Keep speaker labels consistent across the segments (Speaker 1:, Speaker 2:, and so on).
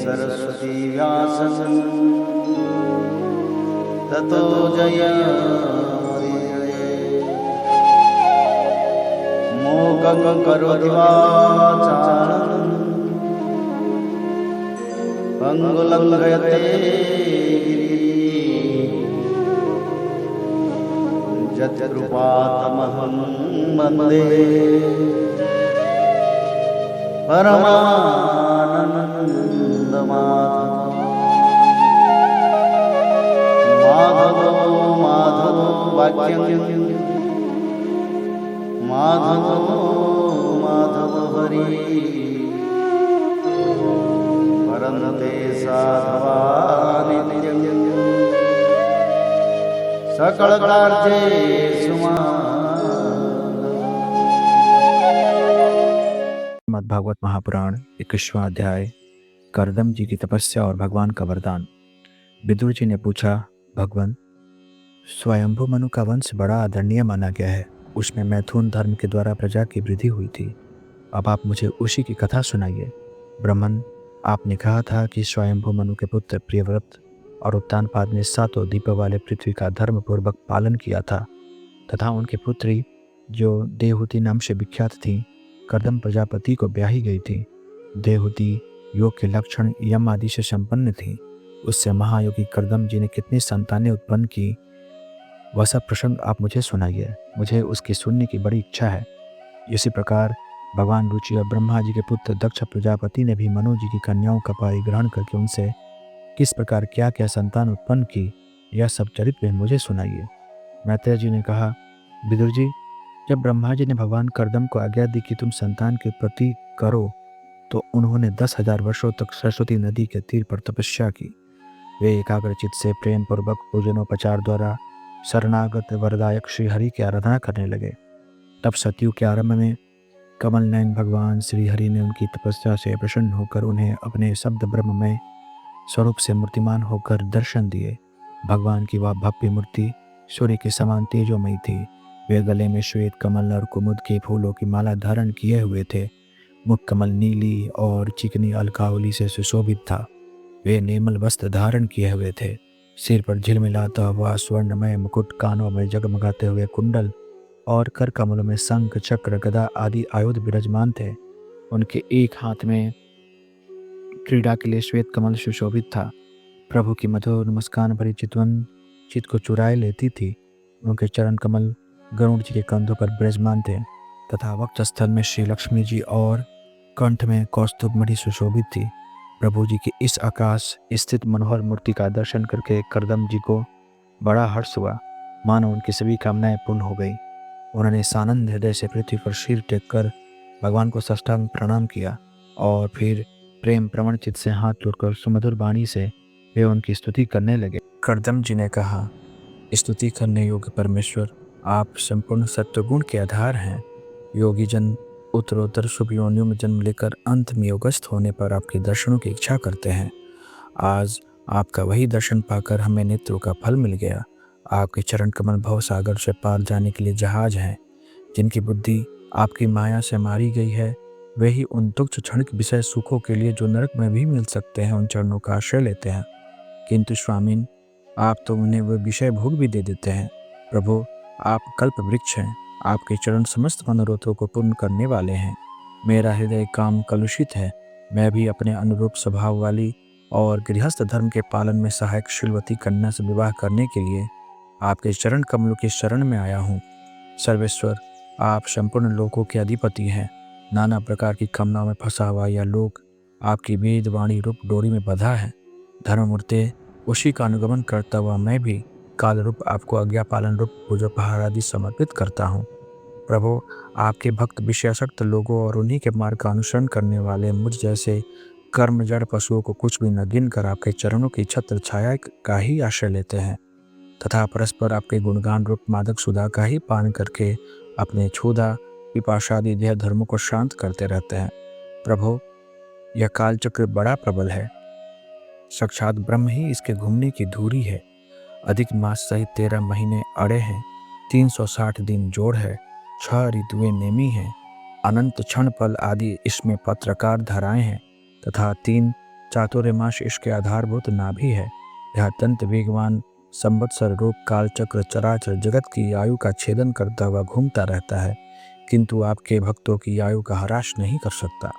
Speaker 1: सरस्वती व्यासं ततो जयमुदीरये। मूकं करोति वाचालं पङ्गुलङ्घयते यत्कृपातमहं वन्दे परमानन्दमाधवं। माधवो वाक्यं माधवो हरि परन्ते साधवा नित्यं सकलकार्येषु
Speaker 2: श्रीमद्भागवत महापुराण 21वां अध्याय करदम जी की तपस्या और भगवान का वरदान। विदुर जी ने पूछा, भगवान, स्वयंभू मनु का वंश बड़ा आदरणीय माना गया है। उसमें मैथुन धर्म के द्वारा प्रजा की वृद्धि हुई थी। अब आप मुझे उसी की कथा सुनाइए। ब्राह्मण, आपने कहा था कि स्वयंभू मनु के पुत्र प्रियव्रत और उत्तानपाद ने 7 दीपों वाले पृथ्वी का धर्मपूर्वक पालन किया था तथा उनकी पुत्री जो देवहूति नाम से विख्यात थी करदम प्रजापति को ब्याही गई थी। देवहूति योग के लक्षण यम आदि से संपन्न थी। उससे महायोगी करदम जी ने कितनी संतानें उत्पन्न की, वह सब प्रसंग आप मुझे सुनाइए। मुझे उसकी सुनने की बड़ी इच्छा है। इसी प्रकार भगवान रुचि और ब्रह्मा जी के पुत्र दक्ष प्रजापति ने भी मनु जी की कन्याओं का परिग्रहण करके उनसे किस प्रकार क्या क्या संतान उत्पन्न की, यह सब चरित्र मुझे सुनाइए। मैत्रेय जी ने कहा, विदुर जी, जब ब्रह्मा जी ने भगवान करदम को आज्ञा दी कि तुम संतान की उत्पत्ति करो, तो उन्होंने 10,000 वर्षों तक सरस्वती नदी के तीर पर तपस्या की। वे एकाग्रचित से प्रेम पूर्वक पूजनोपचार द्वारा शरणागत वरदायक श्रीहरि की आराधना करने लगे। तब सतयुग के आरंभ में कमल नयन भगवान श्रीहरि ने उनकी तपस्या से प्रसन्न होकर उन्हें अपने शब्द ब्रह्ममय स्वरूप से मूर्तिमान होकर दर्शन दिए। भगवान की वह भव्य मूर्ति सूर्य के समान तेजोमयी थी। वे गले में श्वेत कमल और कुमुद के फूलों की माला धारण किए हुए थे। मुख कमल नीली और चिकनी अलकावली से सुशोभित था। वे निर्मल वस्त्र धारण किए हुए थे। सिर पर झिलमिलाता हुआ स्वर्णमय मुकुट, कानों में जगमगाते हुए कुंडल और कर कमलों में शंख चक्र गदा आदि आयुध विराजमान थे। उनके एक हाथ में क्रीड़ा के लिए श्वेत कमल सुशोभित था। प्रभु की मधुर मुस्कान भरी चितवन चित को चुराए लेती थी। उनके चरण कमल गरुड़ जी के कंधों पर विराजमान थे तथा वक्षस्थल में श्री लक्ष्मी जी और कंठ में कौस्तुभ मणि सुशोभित थी। प्रभु जी की इस आकाश स्थित मनोहर मूर्ति का दर्शन करके करदम जी को बड़ा हर्ष हुआ, मानो उनकी सभी कामनाएं पूर्ण हो गई। उन्होंने सानंद हृदय से पृथ्वी पर सिर टेककर भगवान को साष्टांग प्रणाम किया और फिर प्रेम प्रवण चित से हाथ जोड़कर सुमधुर वाणी से वे उनकी स्तुति करने लगे। करदम जी ने कहा, स्तुति करने योग्य परमेश्वर, आप संपूर्ण सत्वगुण के आधार हैं। योगी जन उत्तरोत्तर शुभ योनियों में जन्म लेकर अंत में योगस्थ होने पर आपके दर्शनों की इच्छा करते हैं। आज आपका वही दर्शन पाकर हमें नेत्रों का फल मिल गया। आपके चरण कमल भव सागर से पार जाने के लिए जहाज हैं। जिनकी बुद्धि आपकी माया से मारी गई है, वे ही उन तुच्छ क्षणिक विषय सुखों के लिए जो नरक में भी मिल सकते हैं, उन चरणों का आश्रय लेते हैं। किंतु स्वामीन, आप तो उन्हें वे विषय भोग भी दे देते हैं। प्रभु, आप कल्प वृक्ष हैं। आपके चरण समस्त मनोरथों को पूर्ण करने वाले हैं। मेरा हृदय काम कलुषित है। मैं भी अपने अनुरूप स्वभाव वाली और गृहस्थ धर्म के पालन में सहायक शीलवती कन्या से विवाह करने के लिए आपके चरण कमलों की शरण में आया हूँ। सर्वेश्वर, आप संपूर्ण लोकों के अधिपति हैं। नाना प्रकार की कामनाओं में फंसा हुआ यह लोक आपकी वेद वाणी रूप डोरी में बंधा है। धर्ममूर्ते, उसी का अनुगमन करता हुआ मैं भी काल रूप आपको आज्ञा पालन रूप पूजोपहार आदि समर्पित करता हूँ। प्रभु, आपके भक्त विषयासक्त लोगों और उन्हीं के मार्ग का अनुसरण करने वाले मुझ जैसे कर्म जड़ पशुओं को कुछ भी न गिनकर आपके चरणों की छत्र छाया का ही आश्रय लेते हैं तथा परस्पर आपके गुणगान रूप मादक सुधा का ही पान करके अपने क्षुधा पिपाशादि देह धर्मों को शांत करते रहते हैं। प्रभु, यह कालचक्र बड़ा प्रबल है। साक्षात ब्रह्म ही इसके घूमने की धुरी है। अधिक मास सहित 13 महीने अड़े हैं। 360 दिन जोड़ है। 6 ऋतुएं नेमी हैं। अनंत क्षण पल आदि इसमें पत्रकार धाराएं हैं तथा 3 चातुर्माश इसके आधारभूत नाभि है। यह अत्यंत वेगवान संवत्सर रूप कालचक्र चराचर जगत की आयु का छेदन करता हुआ घूमता रहता है, किंतु आपके भक्तों की आयु का ह्रास नहीं कर सकता।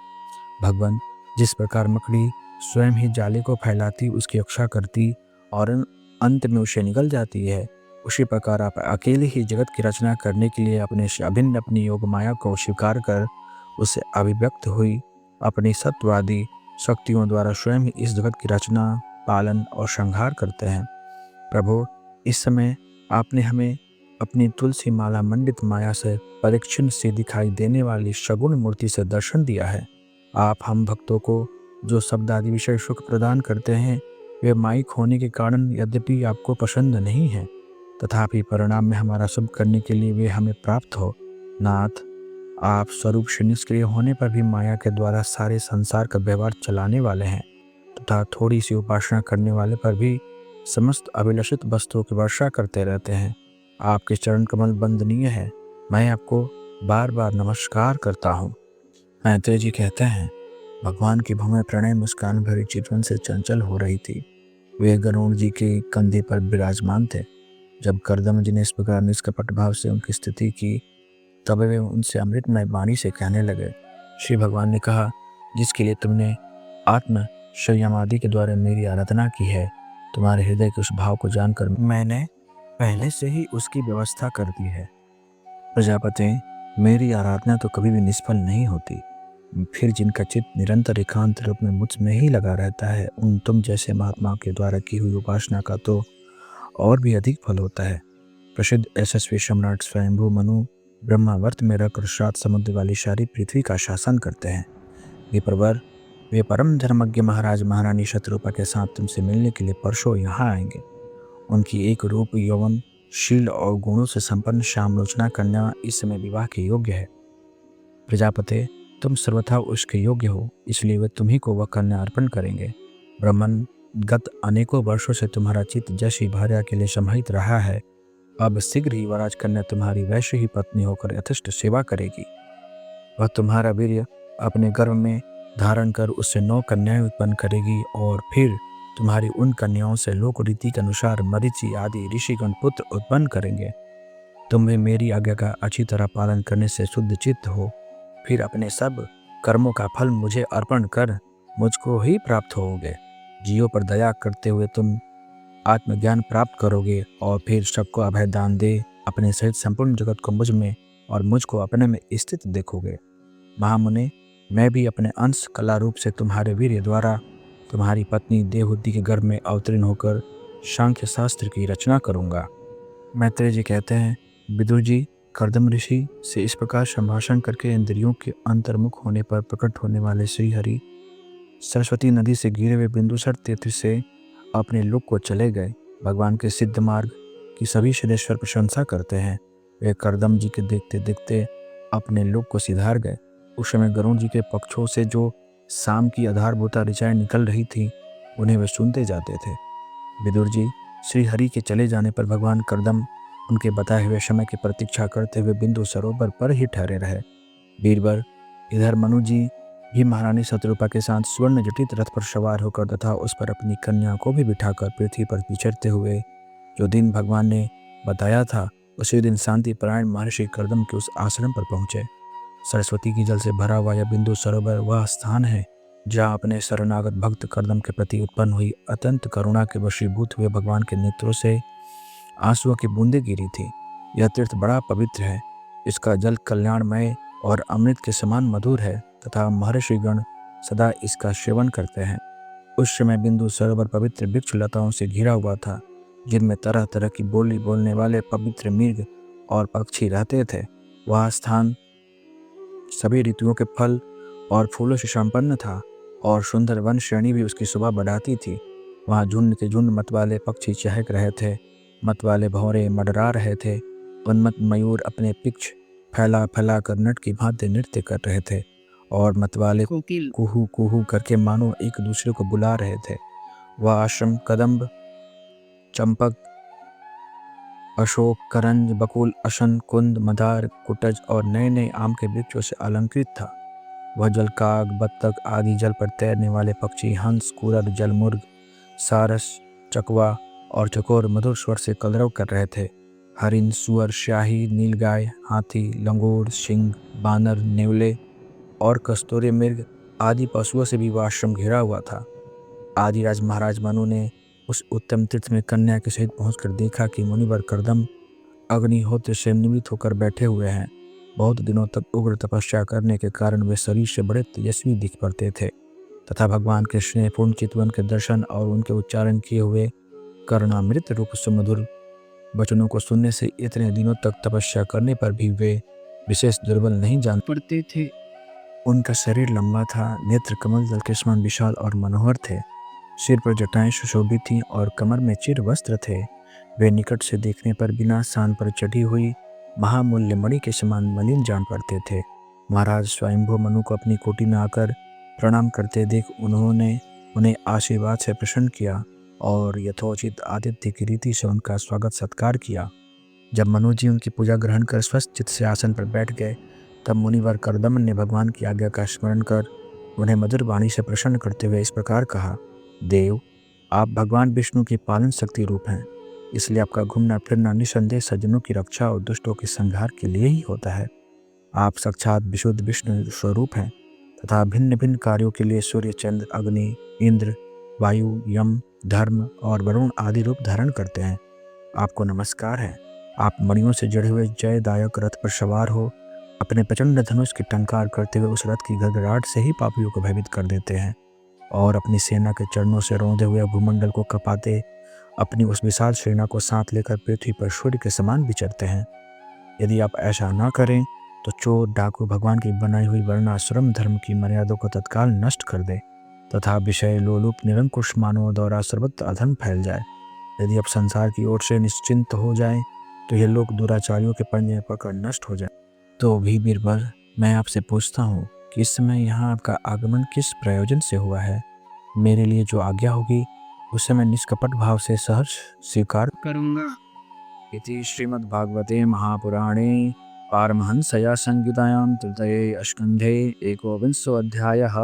Speaker 2: भगवान, जिस प्रकार मकड़ी स्वयं ही जाले को फैलाती, उसकी रक्षा करती और अंत में उसे निगल जाती है, उसी प्रकार आप अकेले ही जगत की रचना करने के लिए अपने से अभिन्न अपनी योग माया को स्वीकार कर उससे अभिव्यक्त हुई अपनी सत्वादी शक्तियों द्वारा स्वयं ही इस जगत की रचना, पालन और संहार करते हैं। प्रभु, इस समय आपने हमें अपनी तुलसी माला मंडित माया से परिच्छिन्न से दिखाई देने वाली सगुण मूर्ति से दर्शन दिया है। आप हम भक्तों को जो शब्द आदि विषय सुख प्रदान करते हैं, वे माइक होने के कारण यद्यपि आपको पसंद नहीं है, तथापि परिणाम में हमारा शुभ करने के लिए वे हमें प्राप्त हो। नाथ, आप स्वरूप से निष्क्रिय होने पर भी माया के द्वारा सारे संसार का व्यवहार चलाने वाले हैं, तथा थोड़ी सी उपासना करने वाले पर भी समस्त अभिलषित वस्तुओं की वर्षा करते रहते हैं। आपके चरण कमल वंदनीय है। मैं आपको बार बार नमस्कार करता हूँ। मैत्रेय जी कहते हैं, भगवान की भौहें प्रणय मुस्कान भरी चितवन से चंचल हो रही थी। वे गरुड़ जी के कंधे पर विराजमान थे। जब कर्दम जी ने इस प्रकार निष्कपट भाव से उनकी स्तुति की, तब वे उनसे अमृतमय वाणी से कहने लगे। श्री भगवान ने कहा, जिसके लिए तुमने आत्म संयमादि के द्वारा मेरी आराधना की है, तुम्हारे हृदय के उस भाव को जानकर मैंने पहले से ही उसकी व्यवस्था कर दी है। प्रजापति, मेरी आराधना तो कभी भी निष्फल नहीं होती। फिर जिनका चित्त निरंतर एकांत रूप में मुझ में ही लगा रहता है, उन तुम जैसे महात्माओं के द्वारा की हुई उपासना का तो और भी अधिक फल होता है। प्रसिद्ध यशस्वी सम्राट स्वयंभू मनु ब्रह्मावर्त में रहकर 7 समुद्र वाली सारी पृथ्वी का शासन करते हैं। विप्रवर, वे परम धर्मज्ञ महाराज महारानी शत्रुपा के साथ तुमसे मिलने के लिए परसों यहाँ आएंगे। उनकी एक रूप यौवन शील और गुणों से संपन्न श्यामलोचना कन्या इस समय विवाह के योग्य है। प्रजापति, तुम सर्वथा उसके योग्य हो, इसलिए वे तुम्ही को वह कन्या अर्पण करेंगे। ब्राह्मण, गत अनेकों वर्षों से तुम्हारा चित्त जैसी भार्या के लिए समाहित रहा है, अब शीघ्र ही वह राजकन्या तुम्हारी वैसे ही पत्नी होकर यथेष्ट सेवा करेगी। वह तुम्हारा वीर्य अपने गर्भ में धारण कर उससे 9 कन्याएं उत्पन्न करेगी और फिर तुम्हारी उन कन्याओं से लोक रीति के अनुसार मरीचि आदि ऋषिगण पुत्र उत्पन्न करेंगे। तुम भी मेरी आज्ञा का अच्छी तरह पालन करने से शुद्ध चित्त हो, फिर अपने सब कर्मों का फल मुझे अर्पण कर मुझको ही प्राप्त होगे। जीवों पर दया करते हुए तुम आत्मज्ञान प्राप्त करोगे और फिर सबको अभय दान दे अपने सहित संपूर्ण जगत को मुझ में और मुझको अपने में स्थित देखोगे। महामुने, मैं भी अपने अंश कला रूप से तुम्हारे वीर्य द्वारा तुम्हारी पत्नी देवहूति के गर्भ में अवतीर्ण होकर सांख्य शास्त्र की रचना करूँगा। मैत्रेय जी कहते हैं, विदुर जी कर्दम ऋषि से इस प्रकार संभाषण करके इंद्रियों के अंतर्मुख होने पर प्रकट होने वाले श्री हरि सरस्वती नदी से घिरे हुए बिंदुसर तीर्थ से अपने लोक को चले गए। भगवान के सिद्ध मार्ग की सभी सिद्धेश्वर प्रशंसा करते हैं। वे कर्दम जी के देखते देखते अपने लोक को सिधार गए। उस समय गरुड़ जी के पक्षों से जो शाम की आधारभूता ऋचाएं निकल रही थी, उन्हें वे सुनते जाते थे। विदुर जी, श्री हरि के चले जाने पर भगवान कर्दम उनके बताए हुए समय की प्रतीक्षा करते हुए बिंदु सरोवर पर ही ठहरे रहे। बीरबर, इधर मनु जी भी महारानी शत्रुपा के साथ स्वर्ण जटित रथ पर सवार होकर तथा उस पर अपनी कन्या को भी बिठाकर पृथ्वी पर विचरते हुए जो दिन भगवान ने बताया था, उसी दिन शांति परायण महर्षि कर्दम के उस आश्रम पर पहुंचे। सरस्वती की जल से भरा हुआ यह बिंदु सरोवर वह स्थान है जहाँ अपने शरणागत भक्त कर्दम के प्रति उत्पन्न हुई अत्यंत करुणा के वशीभूत हुए भगवान के नेत्रों से आंसुओं की बूंदें गिरी थी। यह तीर्थ बड़ा पवित्र है। इसका जल कल्याणमय और अमृत के समान मधुर है तथा महर्षिगण सदा इसका सेवन करते हैं। उस समय बिंदु सरोवर पवित्र वृक्ष लताओं से घिरा हुआ था, जिनमें तरह तरह की बोली बोलने वाले पवित्र मृग और पक्षी रहते थे। वह स्थान सभी ऋतुओं के फल और फूलों से संपन्न था और सुंदर वन श्रेणी भी उसकी शोभा बढ़ाती थी। वहाँ झुंड के झुंड मतवाले पक्षी चहक रहे थे, मतवाले भौरे मंडरा रहे थे, उन्मत्त मयूर अपने पिच्छ फैला फैला कर नट की भांति नृत्य कर रहे थे और मतवाले कुहू कुहू करके मानो एक दूसरे को बुला रहे थे। वह आश्रम कदम्ब, चंपक, अशोक, करंज, बकुल, अशन, कुंद, मदार, कुटज और नए नए आम के वृक्षों से अलंकृत था। वह जलकाग, बत्तख आदि जल पर तैरने वाले पक्षी, हंस, कुरर, जलमुर्ग, सारस, चकवा और चकोर मधुर स्वर से कलरव कर रहे थे। हरिण, सुअर, स्याही, नीलगाय, हाथी, लंगूर, सिंह, बानर, नेवले और कस्तूरी मृग आदि पशुओं से भी वह आश्रम घिरा हुआ था। आदिराज महाराज मनु ने उस उत्तम तीर्थ में कन्या के सहित पहुंचकर देखा कि मुनिवर कर्दम अग्निहोत्र से निवृत्त होकर बैठे हुए हैं। बहुत दिनों तक उग्र तपस्या करने के कारण वे शरीर से बड़े तेजस्वी दिख पड़ते थे तथा भगवान के स्नेहपूर्ण चितवन के दर्शन और उनके उच्चारण किए हुए करुणामृत रूप सुमधुर वचनों को सुनने से इतने दिनों तक तपस्या करने पर भी वे विशेष दुर्बल नहीं जान पड़ते थे। उनका शरीर लंबा था, नेत्र कमल दल के समान विशाल और मनोहर थे, सिर पर जटाएं सुशोभित थीं और कमर में चिर वस्त्र थे। वे निकट से देखने पर बिना सान पर चढ़ी हुई महामूल्य मणि के समान मलिन जान पड़ते थे। महाराज स्वयंभू मनु को अपनी कोठी में आकर प्रणाम करते देख उन्होंने उन्हें आशीर्वाद से प्रसन्न किया और यथोचित आतिथ्य की रीति से उनका स्वागत सत्कार किया। जब मनु जी उनकी पूजा ग्रहण कर स्वस्थ चित्त से आसन पर बैठ गए, तब मुनिवर कर्दमन ने भगवान की आज्ञा का स्मरण कर उन्हें मधुर वाणी से प्रसन्न करते हुए इस प्रकार कहा, देव, आप भगवान विष्णु के पालन शक्ति रूप हैं, इसलिए आपका घूमना फिरना निसंदेह सज्जनों की रक्षा और दुष्टों के संहार के लिए ही होता है। आप साक्षात विशुद्ध विष्णु स्वरूप हैं तथा भिन्न भिन्न कार्यों के लिए सूर्य, चंद्र, अग्नि, इंद्र, वायु, यम, धर्म और वरुण आदि रूप धारण करते हैं। आपको नमस्कार है। आप मणियों से जड़े हुए जयदायक रथ पर सवार हो अपने प्रचंड धनुष की टंकार करते हुए उस रथ की गड़गड़ाहट से ही पापियों को भयभीत कर देते हैं और अपनी सेना के चरणों से रौंदे हुए भूमंडल को कपाते अपनी उस विशाल सेना को साथ लेकर पृथ्वी पर सूर्य के समान विचरते हैं। यदि आप ऐसा ना करें तो चोर, डाकू भगवान की बनाई हुई वर्णाश्रम धर्म की मर्यादा को तत्काल नष्ट कर दे तथा विषय लोलुप निरंकुश मानवों द्वारा सर्वत्र अधर्म फैल जाए। यदि आप संसार की ओर से निश्चिंत हो जाएं तो ये लोग दुराचारियों के पंजे में पकड़ नष्ट हो जाए। तो भी बीरबल, मैं आपसे पूछता हूँ कि इस समय यहाँ आपका आगमन किस प्रयोजन से हुआ है? मेरे लिए जो आज्ञा होगी उसे मैं निष्कपट भाव से सहर्ष स्वीकार करूँगा। इति श्रीमद्भागवते महापुराणे पारमहंसया संहितायां तृतीये स्कन्धे एकोविंशोऽध्यायः।